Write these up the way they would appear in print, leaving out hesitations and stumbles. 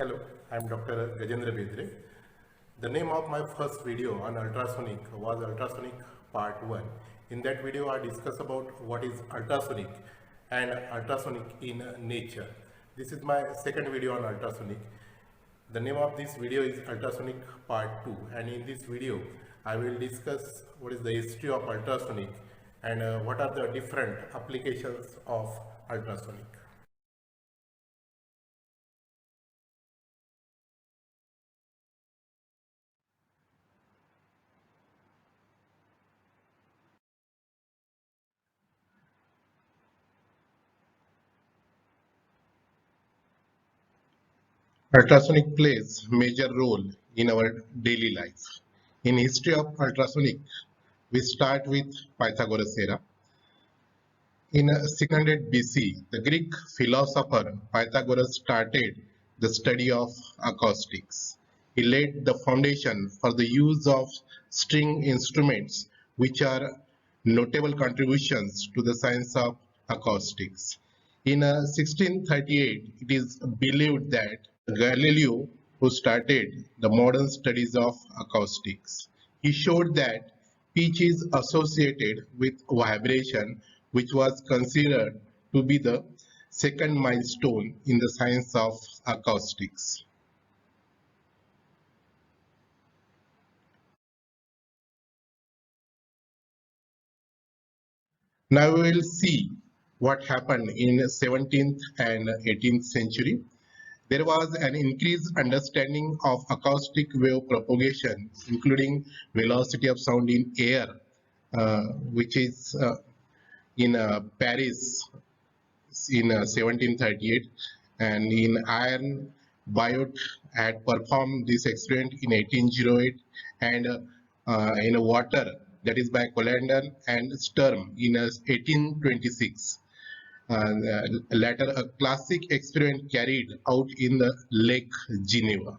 Hello, I am Dr. Gajendra Bedre. The name of my first video on ultrasonic was Ultrasonic Part 1. In that video, I discuss about what is ultrasonic and ultrasonic in nature. This is my second video on ultrasonic. The name of this video is Ultrasonic Part 2, and in this video, I will discuss what is the history of ultrasonic and what are the different applications of ultrasonic. Ultrasonic plays major role in our daily life. In history of ultrasonic, we start with Pythagoras era. In 600 BC, the Greek philosopher Pythagoras started the study of acoustics. He laid the foundation for the use of string instruments, which are notable contributions to the science of acoustics. In 1638, it is believed that Galileo, who started the modern studies of acoustics, he showed that pitch is associated with vibration, which was considered to be the second milestone in the science of acoustics. Now we will see what happened in 17th and 18th century. There was an increased understanding of acoustic wave propagation, including velocity of sound in air, which is in Paris in 1738, and in iron, Biot had performed this experiment in 1808, and in water, that is by Collander and Sturm in 1826. Later, a classic experiment carried out in the Lake Geneva.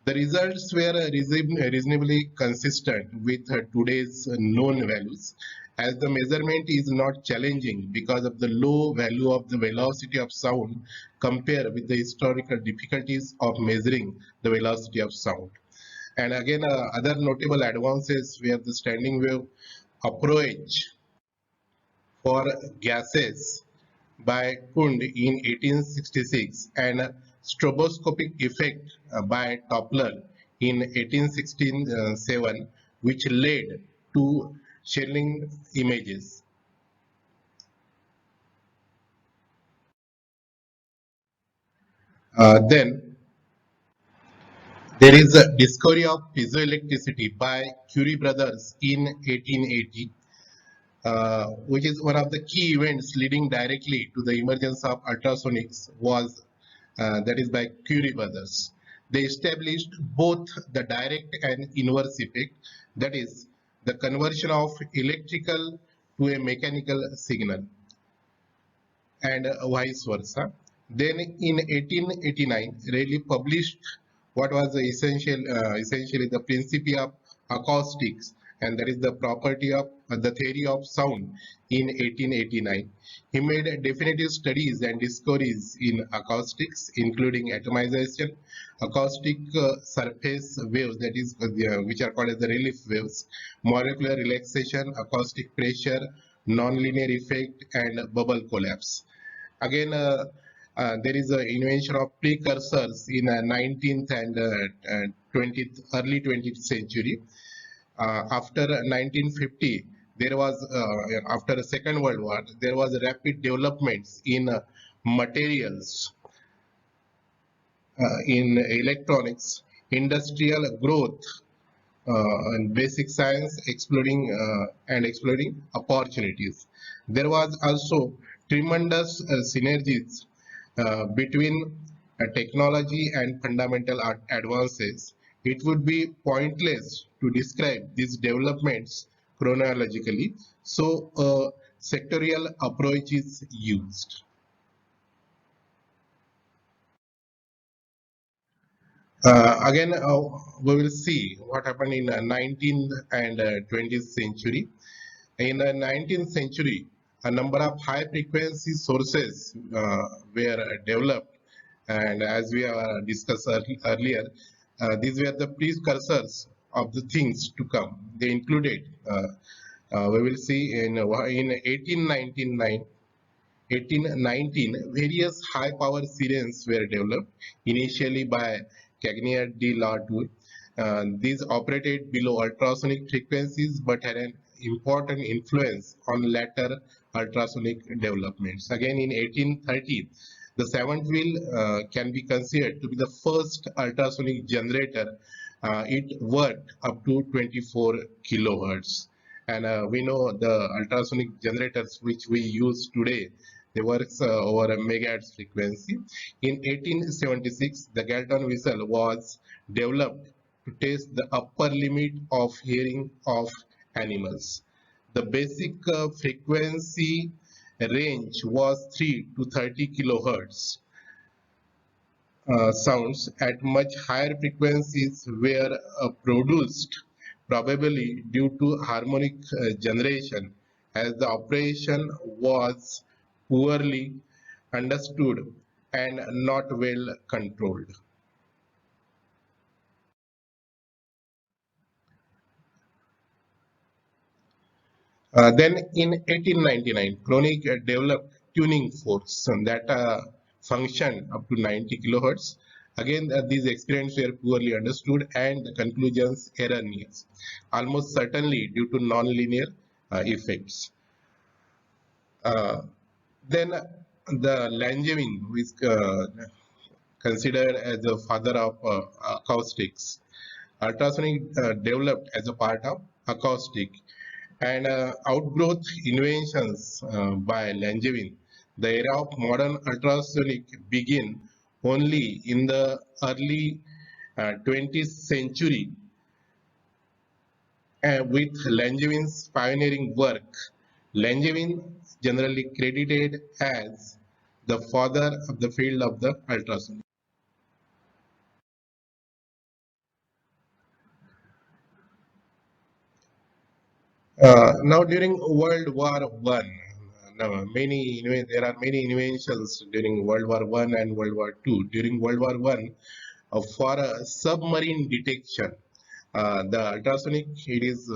The results were reasonably consistent with today's known values, as the measurement is not challenging because of the low value of the velocity of sound compared with the historical difficulties of measuring the velocity of sound. And again, other notable advances were the standing wave approach for gases by Kund in 1866 and stroboscopic effect by Doppler in 1867, which led to Schelling images. Then there is a discovery of piezoelectricity by Curie brothers in 1880, which is one of the key events leading directly to the emergence of ultrasonics was that is by Curie brothers. They established both the direct and inverse effect, that is the conversion of electrical to a mechanical signal, and vice versa. Then in 1889, Rayleigh published what was essentially the principle of acoustics, and that is the property of the theory of sound in 1889. He made definitive studies and discoveries in acoustics, including atomization, acoustic surface waves, that is which are called as the relief waves, molecular relaxation, acoustic pressure, nonlinear effect, and bubble collapse. Again, there is an invention of precursors in 19th and 20th, early 20th century. After 1950, there was, after the Second World War, there was rapid developments in materials, in electronics, industrial growth, and basic science exploring opportunities. There was also tremendous synergies between technology and fundamental advances. It would be pointless to describe these developments chronologically, so a sectorial approach is used. Again, we will see what happened in 19th and 20th century. In the 19th century, a number of high frequency sources were developed, And as we discussed earlier, these were the precursors of the things to come. They included, we will see in 1819, various high-power sirens were developed, initially by Cagnier de la Tour. These operated below ultrasonic frequencies but had an important influence on later ultrasonic developments. Again, in 1830, the seventh wheel can be considered to be the first ultrasonic generator. It worked up to 24 kilohertz. And we know the ultrasonic generators which we use today, they work over a megahertz frequency. In 1876, the Galton whistle was developed to test the upper limit of hearing of animals. The basic frequency range was 3 to 30 kilohertz. Sounds at much higher frequencies were produced, probably due to harmonic generation, as the operation was poorly understood and not well controlled. Then in 1899, Kronig developed tuning forks that function up to 90 kilohertz. Again, these experiments were poorly understood and the conclusions erroneous, almost certainly due to nonlinear effects. Then the Langevin, who is considered as the father of acoustics, ultrasonic developed as a part of acoustic and outgrowth inventions by Langevin. The era of modern ultrasonic began only in the early 20th century with Langevin's pioneering work. Langevin generally credited as the father of the field of the ultrasonic. Now during World War One, there are many inventions during World War One and World War Two. During World War One, for submarine detection, the ultrasonic it is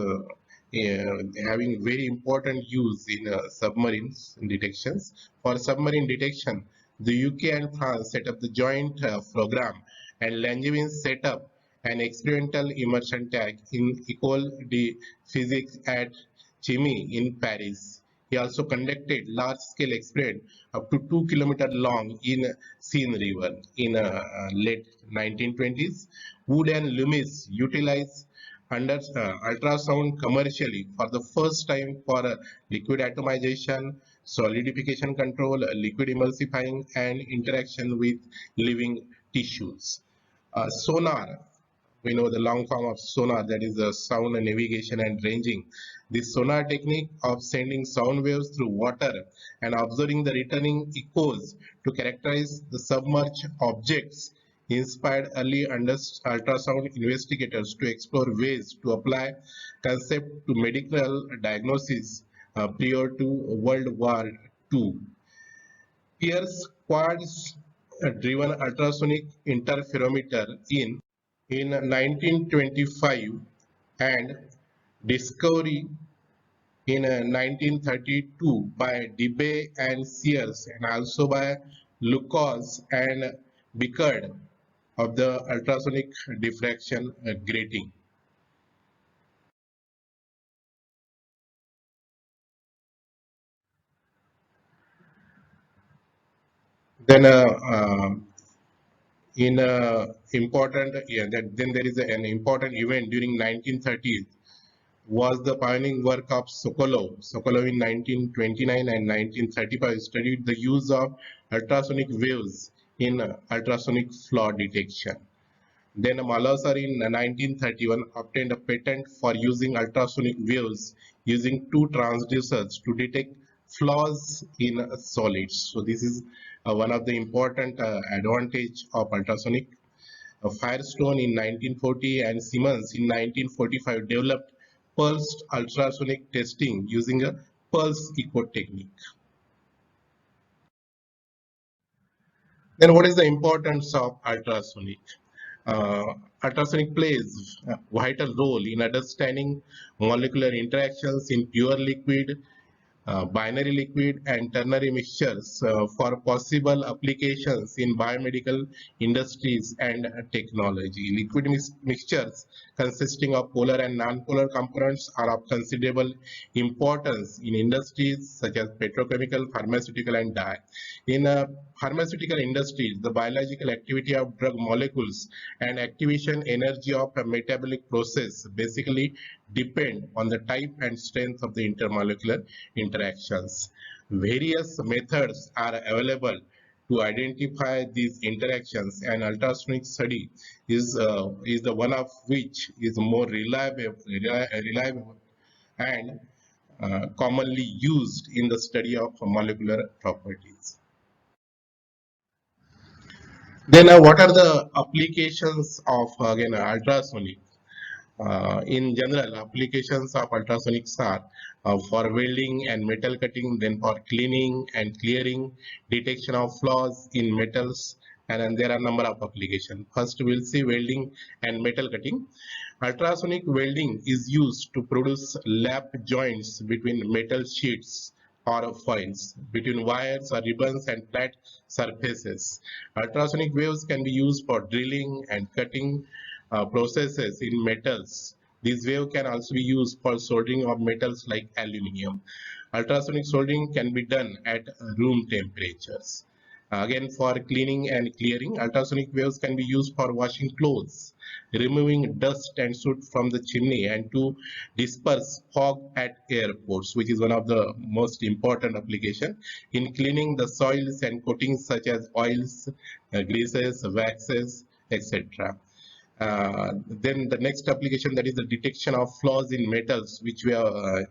having very important use in submarines detections. For submarine detection, the UK and France set up the joint program, and Langevin set up an experimental immersion tag in École de Physique at Chimay in Paris. He also conducted large-scale experiments up to 2 kilometers long in Seine River in late 1920s. Wood and Loomis utilized under ultrasound commercially for the first time for liquid atomization, solidification control, liquid emulsifying, and interaction with living tissues. Sonar, we know the long form of sonar, that is the sound navigation and ranging. This sonar technique of sending sound waves through water and observing the returning echoes to characterize the submerged objects inspired early ultrasound investigators to explore ways to apply concept to medical diagnosis prior to World War II. Pierce quartz driven ultrasonic interferometer in 1925 and discovery in 1932 by Debye and Sears and also by Lucas and Bickard of the ultrasonic diffraction grating. Then in important yeah, that then there is an important event during 1930s was the pioneering work of Sokolov. Sokolov in 1929 and 1935 studied the use of ultrasonic waves in ultrasonic flaw detection. Then Malasar in 1931 obtained a patent for using ultrasonic waves using two transducers to detect flaws in solids. So this is one of the important advantage of ultrasonic. Firestone in 1940 and Siemens in 1945 developed pulsed ultrasonic testing using a pulse echo technique. Then what is the importance of ultrasonic? Uh, Ultrasonic plays a vital role in understanding molecular interactions in pure liquid, binary liquid and ternary mixtures for possible applications in biomedical industries and technology. Liquid mixtures consisting of polar and non-polar components are of considerable importance in industries such as petrochemical, pharmaceutical and dye. In pharmaceutical industries, the biological activity of drug molecules and activation energy of a metabolic process basically depend on the type and strength of the intermolecular interactions. Various methods are available to identify these interactions, and ultrasonic study is the one of which is more reliable and commonly used in the study of molecular properties. Then what are the applications of again ultrasonic? In general, applications of ultrasonics are for welding and metal cutting, then for cleaning and clearing, detection of flaws in metals, and then there are a number of applications. First, we'll see welding and metal cutting. Ultrasonic welding is used to produce lap joints between metal sheets or foils, between wires or ribbons and flat surfaces. Ultrasonic waves can be used for drilling and cutting processes in metals. This wave can also be used for soldering of metals like aluminium. Ultrasonic soldering can be done at room temperatures. Again, for cleaning and clearing, ultrasonic waves can be used for washing clothes, removing dust and soot from the chimney, and to disperse fog at airports, which is one of the most important application in cleaning the soils and coatings such as oils, greases, waxes, etc. Then the next application, that is the detection of flaws in metals, which we have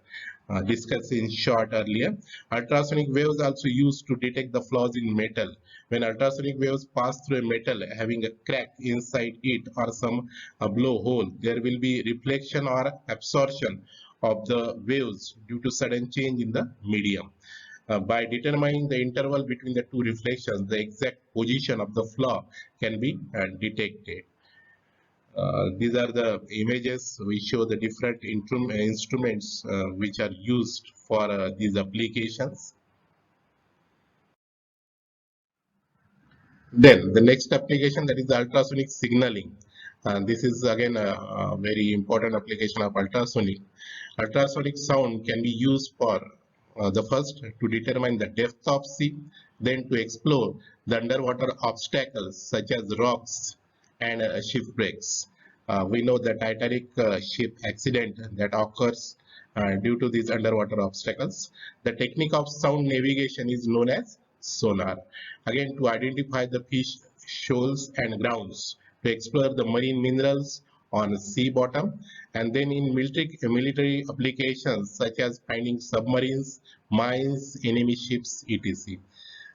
discussed in short earlier. Ultrasonic waves also used to detect the flaws in metal. When ultrasonic waves pass through a metal having a crack inside it or some blowhole, there will be reflection or absorption of the waves due to sudden change in the medium. By determining the interval between the two reflections, the exact position of the flaw can be detected. These are the images which show the different instruments which are used for these applications. Then the next application, that is the ultrasonic signaling. This is again a very important application of ultrasonic. Ultrasonic sound can be used for the first to determine the depth of sea, then to explore the underwater obstacles such as rocks and shipwrecks. We know the Titanic ship accident that occurs due to these underwater obstacles. The technique of sound navigation is known as sonar. Again, to identify the fish shoals and grounds, to explore the marine minerals on sea bottom, and then in military applications such as finding submarines, mines, enemy ships, etc.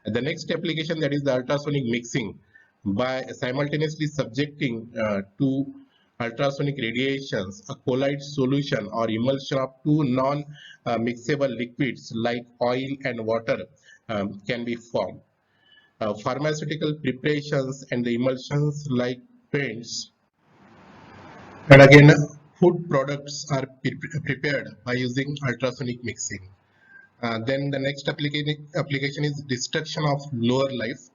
The next application, that is the ultrasonic mixing, by simultaneously subjecting to ultrasonic radiations a colloid solution or emulsion of two non-mixable liquids like oil and water can be formed. Pharmaceutical preparations and the emulsions like paints, and again food products are prepared by using ultrasonic mixing. Then the next application is destruction of lower life.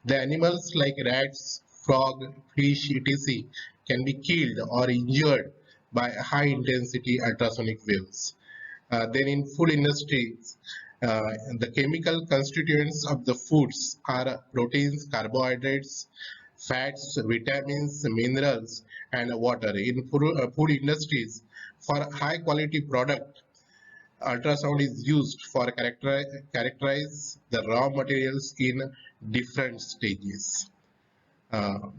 The animals like rats, frog, fish, etc. can be killed or injured by high intensity ultrasonic waves. Then in food industries, the chemical constituents of the foods are proteins, carbohydrates, fats, vitamins, minerals, and water. In food industries, for high quality product, ultrasound is used for characterize the raw materials in different stages.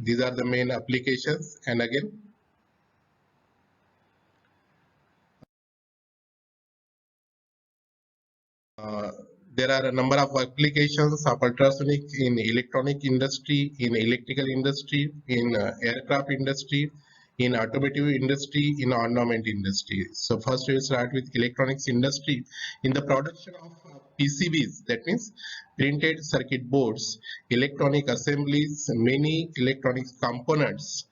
These are the main applications, and again uh, there are a number of applications of ultrasonic in electronic industry, in electrical industry, in aircraft industry, in automotive industry, in ornament industry. So first we'll start with electronics industry. In the production of PCBs, that means printed circuit boards, electronic assemblies, many electronic components,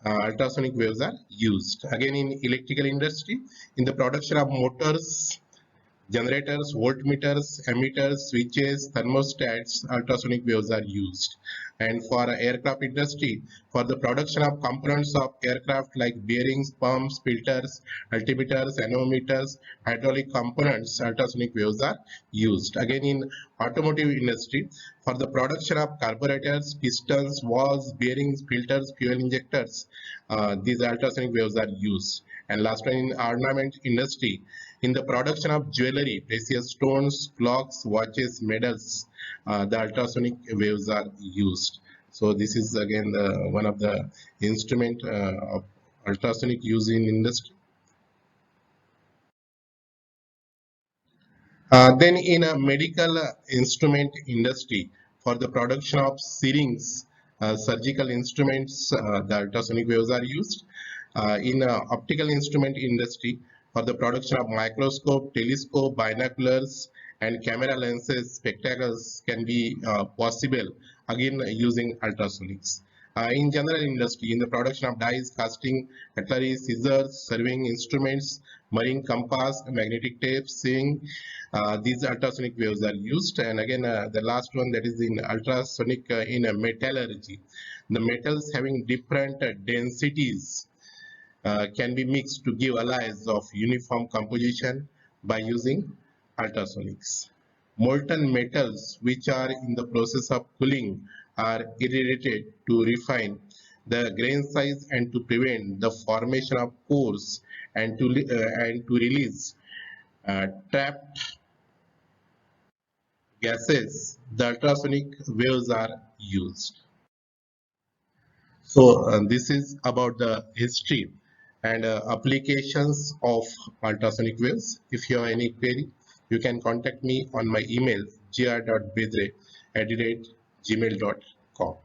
ultrasonic waves are used. Again, in electrical industry, in the production of motors, generators, voltmeters, emitters, switches, thermostats, ultrasonic waves are used. And for aircraft industry, for the production of components of aircraft like bearings, pumps, filters, altimeters, anemometers, hydraulic components, ultrasonic waves are used. Again, in automotive industry, for the production of carburetors, pistons, valves, bearings, filters, fuel injectors, these ultrasonic waves are used. And last one, in ornament industry, in the production of jewelry, precious stones, clocks, watches, medals, the ultrasonic waves are used. So this is again one of the instrument of ultrasonic use in industry. Then in a medical instrument industry, for the production of syringes, surgical instruments, the ultrasonic waves are used. In optical instrument industry, for the production of microscope, telescope, binoculars, and camera lenses, spectacles can be possible, again using ultrasonics. In general industry, in the production of dies, casting, cutlery, scissors, serving instruments, marine compass, magnetic tape, sewing, these ultrasonic waves are used. And again, the last one, that is in ultrasonic in metallurgy. The metals having different densities can be mixed to give alloys of uniform composition by using ultrasonics. Molten metals which are in the process of cooling are irradiated to refine the grain size and to prevent the formation of pores and to release trapped gases. The ultrasonic waves are used. So this is about the history and applications of ultrasonic waves. If you have any query, you can contact me on my email gr.bedre@gmail.com.